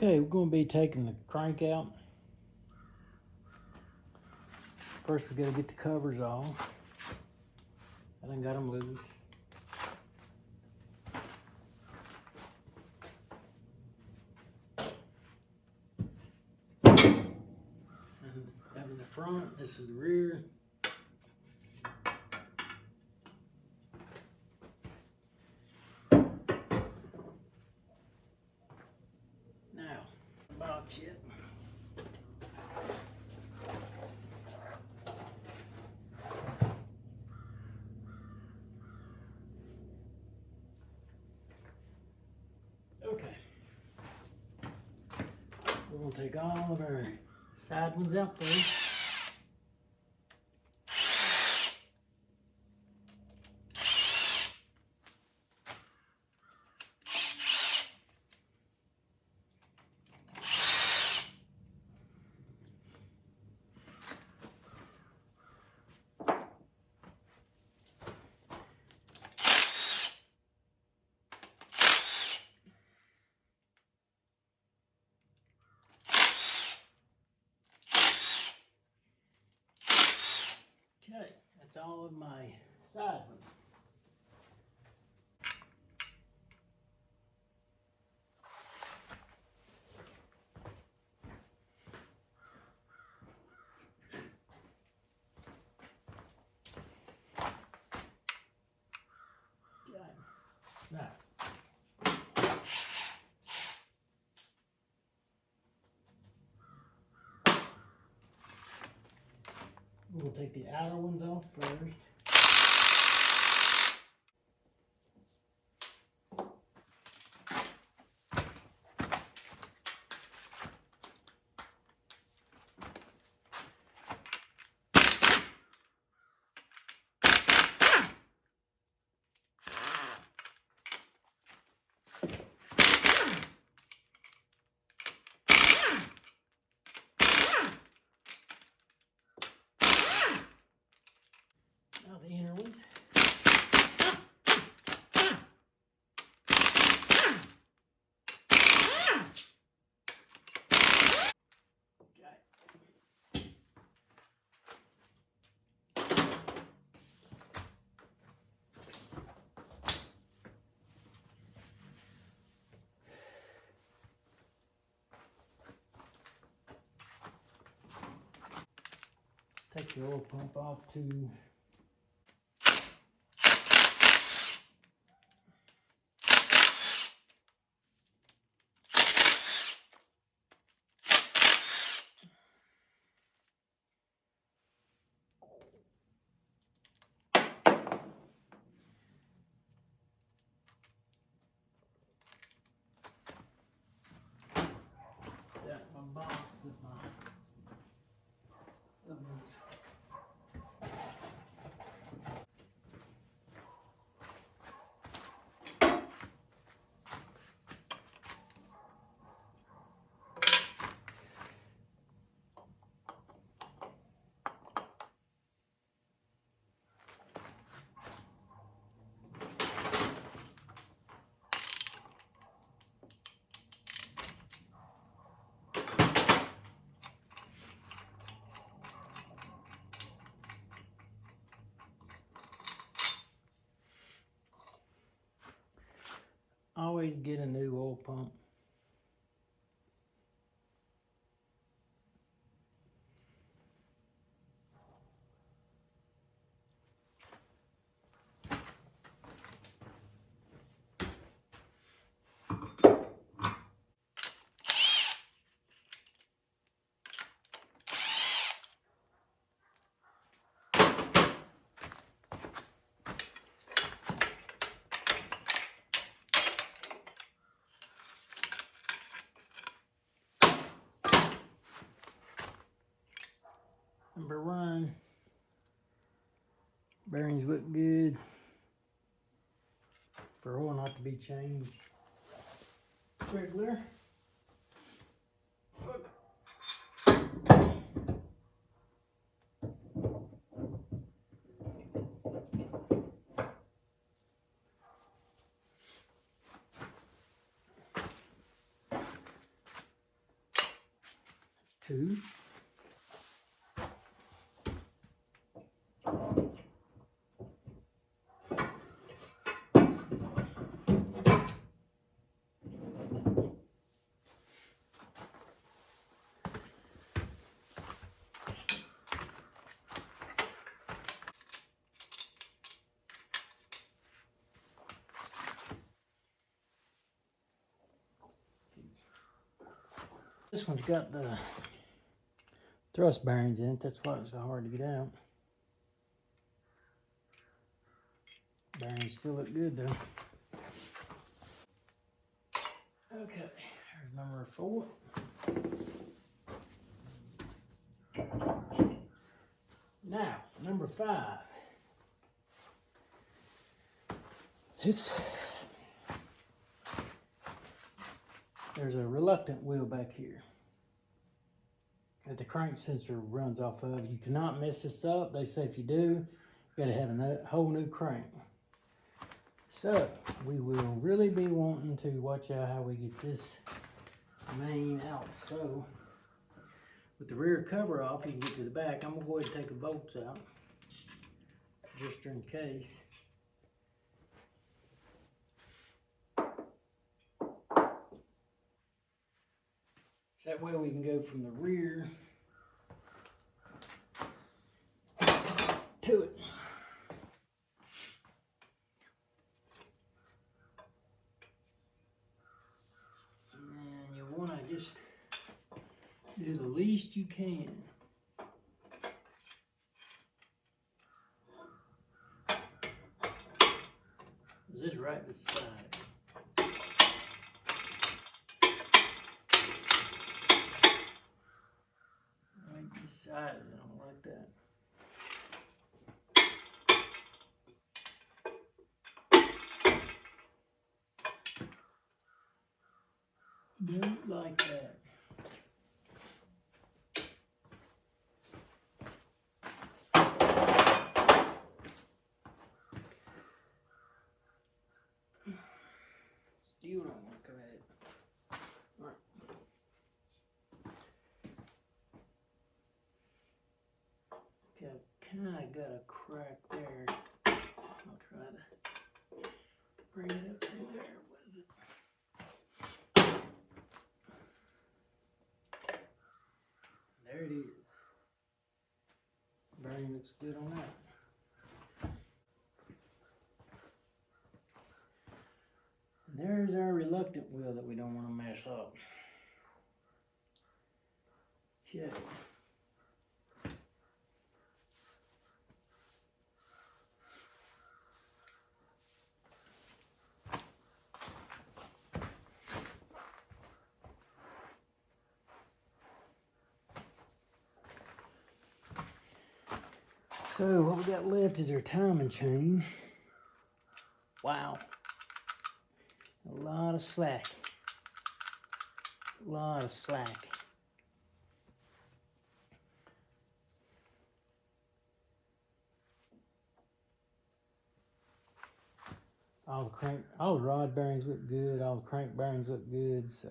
Okay, we're going to be taking the crank out. First, we got to get the covers off. I done got them loose. And that was the front. This is the rear. Now, box it. Okay. We're going to take all of our side ones out first. Okay, that's all of my side ones. Okay, now. We'll take the outer ones off first. Now the inner ones. Take the oil pump off too. Got my box with my ovens. Always get a new oil pump. Number one, bearings look good. For oil not to be changed. Regular. Look. 2. This one's got the thrust bearings in it. That's why it's so hard to get out. Bearings still look good though. Okay, here's number 4. Now, number 5. There's a reluctant wheel back here that the crank sensor runs off of. You cannot mess this up. They say if you do, you gotta have a whole new crank. So we will really be wanting to watch out how we get this main out. So with the rear cover off, you can get to the back. I'm gonna go ahead and take the bolts out just in case. So that way we can go from the rear to it. And you want to just do the least you can. This is right beside it. Right beside it, I don't like that. Don't like that. Still don't want to go ahead. All right. Okay, I've kind of got a crack there. I'll try to bring it up through there. What is it? There it is. Bearing looks good on that. And there's our reluctant wheel that we don't want to mess up. Okay. So what we got left is our timing chain. Wow. A lot of slack. A lot of slack. All the rod bearings look good, all the crank bearings look good, so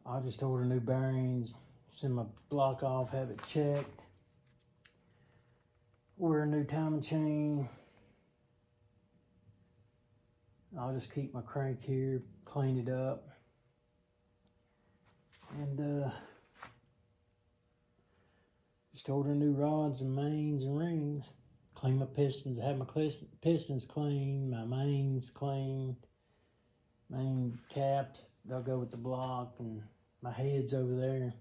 I'll just order new bearings, send my block off, have it checked, order a new timing chain. I'll just keep my crank here, clean it up, and just order new rods and mains and rings. Clean my pistons, have my pistons clean, my mains clean, main caps, they'll go with the block, and my heads over there.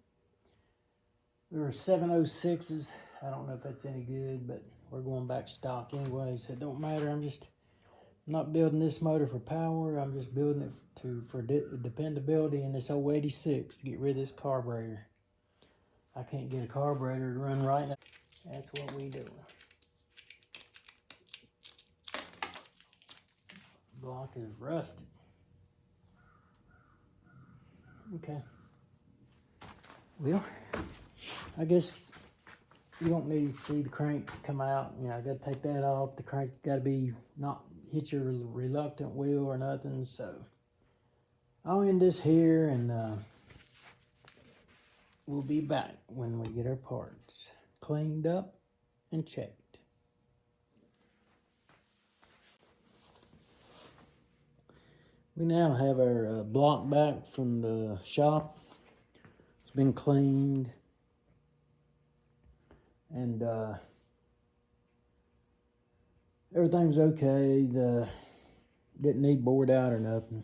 There were 706s. I don't know if that's any good, but we're going back stock anyway, so it don't matter. I'm not building this motor for power. I'm just building it for dependability in this old 86 to get rid of this carburetor. I can't get a carburetor to run right now. That's what we do. Block is rusted. Okay. Well, I guess you don't need to see the crank come out. You know, I got to take that off. The crank got to be not hit your reluctant wheel or nothing. So I'll end this here, and we'll be back when we get our parts cleaned up and checked. We now have our block back from the shop. It's been cleaned and everything's okay. Didn't need bored out or nothing.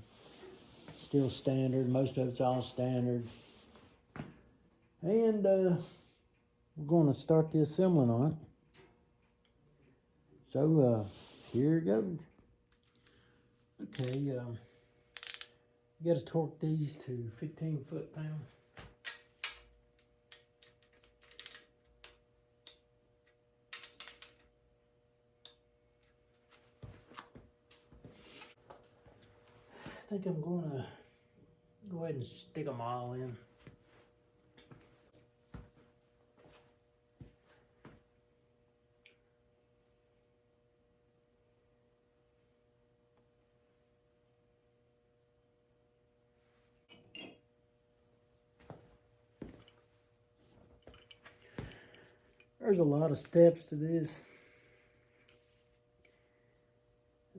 Still standard. Most of it's all standard. And we're going to start the assembling on it. So here it goes. Okay, you got to torque these to 15 foot-pounds. I think I'm going to go ahead and stick them all in. There's a lot of steps to this.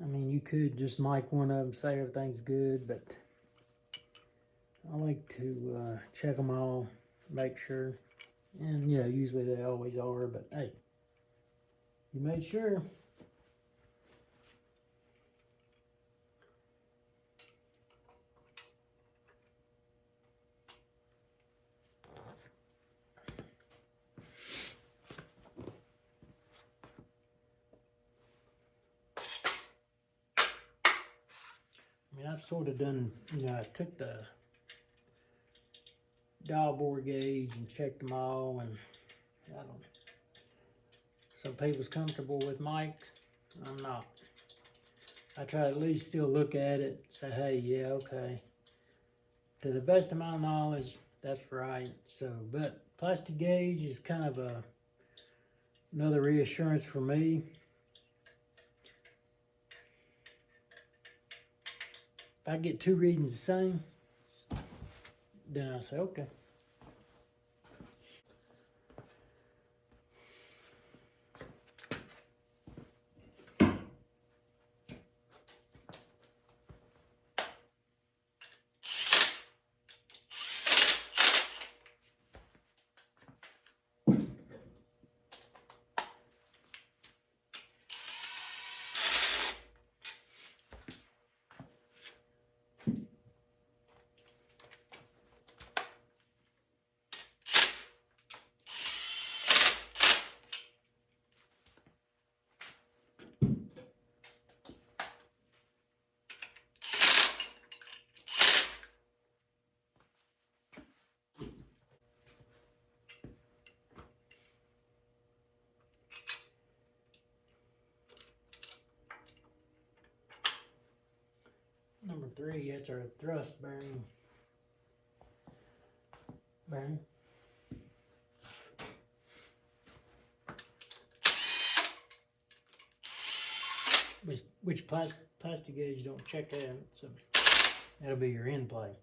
I mean, you could just mic one of them, say everything's good, but I like to check them all, make sure. And, you know, usually they always are, but hey, you made sure. I mean, I've sort of done, you know, I took the dial bore gauge and checked them all, and I don't. Some people's comfortable with mics. I'm not. I try to at least still look at it, say, hey, yeah, okay. To the best of my knowledge, that's right. So, but plastic gauge is kind of another reassurance for me. If I get two readings the same, then I say, okay. Number 3, it's our thrust bearing. Which plastic gauge don't check that, so that'll be your end plate.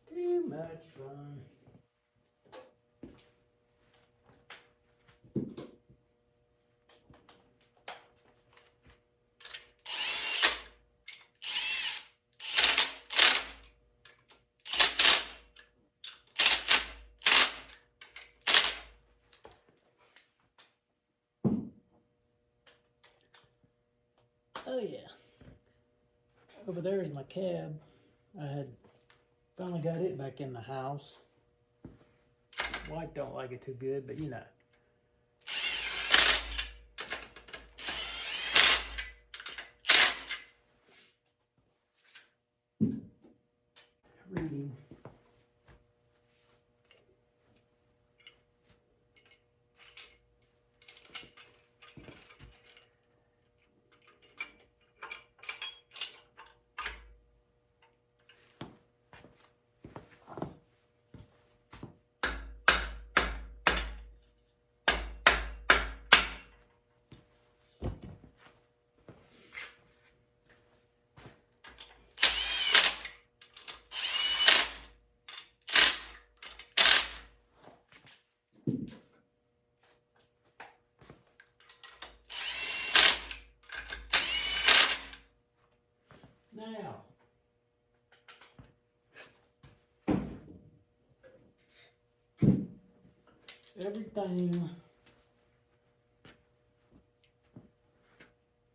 Too much fun. Oh yeah. Over there is my cab. I had finally got it back in the house. Wife don't like it too good, but you know. Reading. Now, everything,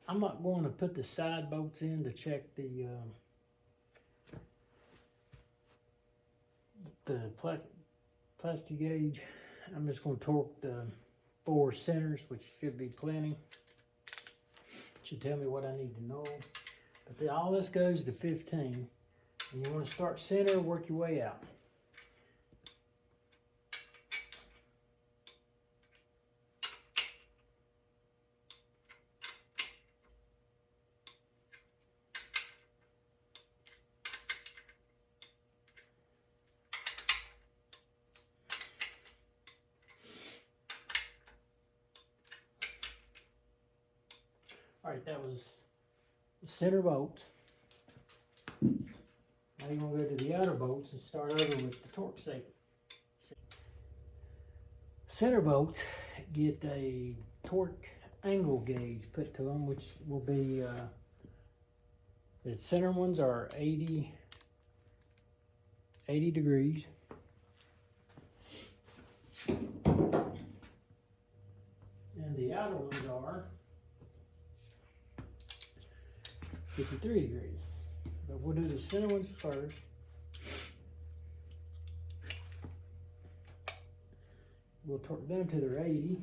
I'm not going to put the side bolts in to check the plastic gauge. I'm just going to torque the 4 centers, which should be plenty. Should tell me what I need to know. But all this goes to 15. And you want to start center, work your way out. All right, that was the center bolts. Now you're going to go to the outer bolts and start over with the torque safety. Center bolts get a torque angle gauge put to them, which will be, the center ones are 80 degrees. And the outer ones are 53 degrees. But we'll do the center ones first. We'll torque them to their 80.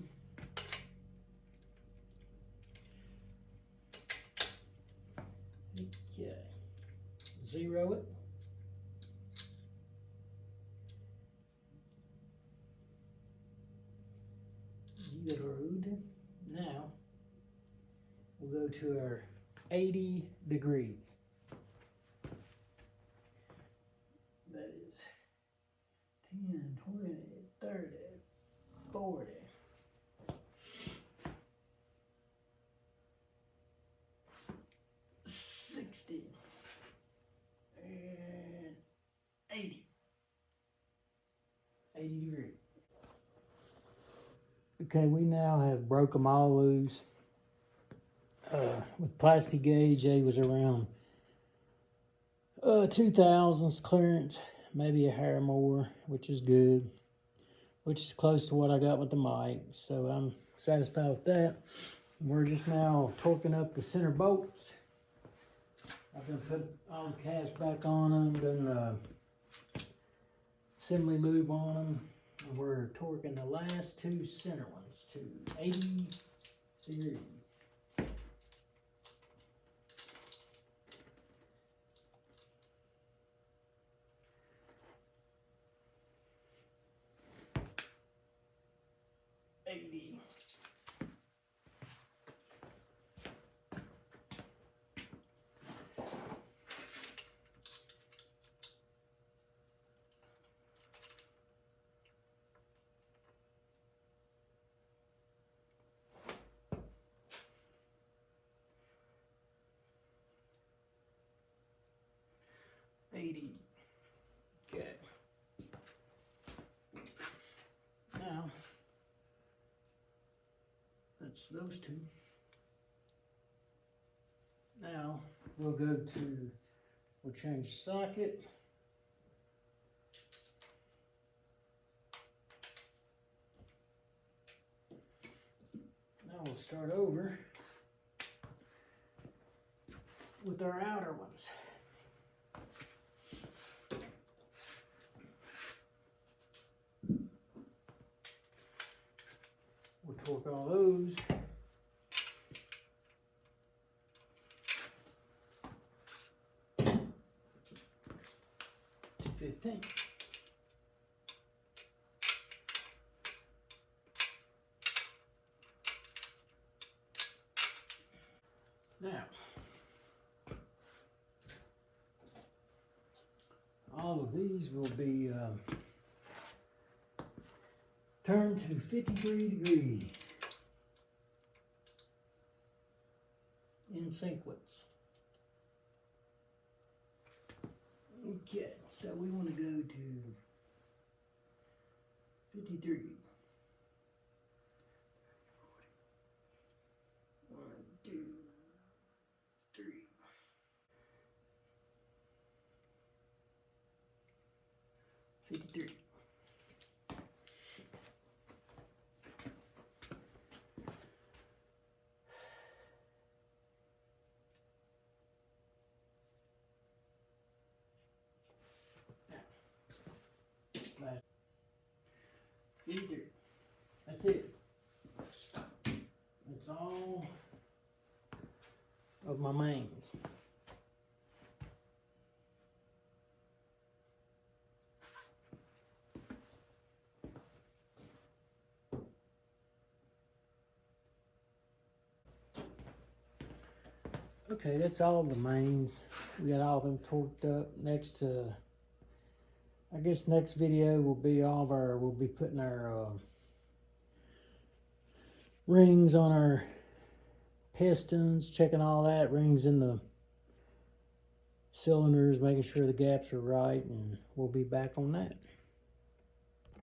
Okay. Zero it. Zeroed. Now, we'll go to our 80 degrees. That is 10, 20, 30, 40. 60 and 80. 80 degrees. Okay, we now have broke them all loose. With plastic gauge, they was around 2000s clearance, maybe a hair more, which is good, which is close to what I got with the mic, so I'm satisfied with that. We're just now torquing up the center bolts. I've been putting all the caps back on them, done assembly lube on them, and we're torquing the last 2 center ones to 80 degrees. Okay. Now, that's those 2. Now, we'll change the socket. Now we'll start over with our outer ones. torque all those. 215. Now, all of these will be turned to 53 degrees in sequence. Okay, so we want to go to 53. 1, 2, 3. 53. That's it. That's all of my mains. Okay, that's all the mains. We got all of them torqued up. Next, I guess next video will be we'll be putting our rings on our pistons, checking all that, rings in the cylinders, making sure the gaps are right, and we'll be back on that.